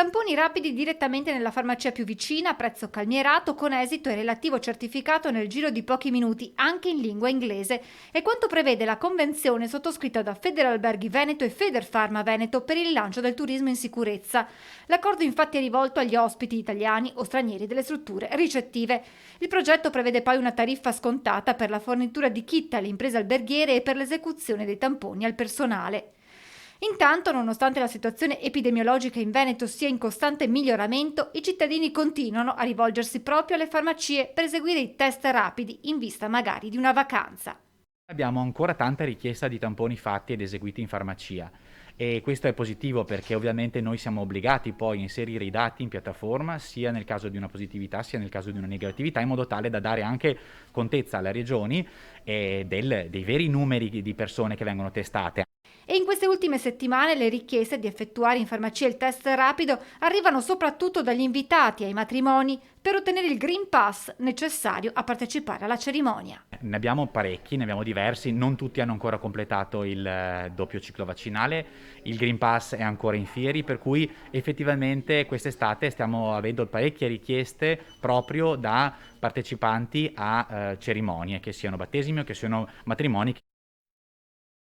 Tamponi rapidi direttamente nella farmacia più vicina a prezzo calmierato con esito e relativo certificato nel giro di pochi minuti, anche in lingua inglese. È quanto prevede la convenzione sottoscritta da Federalberghi Veneto e Federfarma Veneto per il rilancio del turismo in sicurezza. L'accordo infatti è rivolto agli ospiti italiani o stranieri delle strutture ricettive. Il progetto prevede poi una tariffa scontata per la fornitura di kit alle imprese alberghiere e per l'esecuzione dei tamponi al personale. Intanto, nonostante la situazione epidemiologica in Veneto sia in costante miglioramento, i cittadini continuano a rivolgersi proprio alle farmacie per eseguire i test rapidi in vista magari di una vacanza. Abbiamo ancora tanta richiesta di tamponi fatti ed eseguiti in farmacia e questo è positivo perché ovviamente noi siamo obbligati poi a inserire i dati in piattaforma sia nel caso di una positività sia nel caso di una negatività in modo tale da dare anche contezza alle regioni dei veri numeri di persone che vengono testate. E in queste ultime settimane le richieste di effettuare in farmacia il test rapido arrivano soprattutto dagli invitati ai matrimoni per ottenere il Green Pass necessario a partecipare alla cerimonia. Ne abbiamo parecchi, ne abbiamo diversi, non tutti hanno ancora completato il doppio ciclo vaccinale, il Green Pass è ancora in fieri, per cui effettivamente quest'estate stiamo avendo parecchie richieste proprio da partecipanti a cerimonie, che siano battesimi o che siano matrimoni.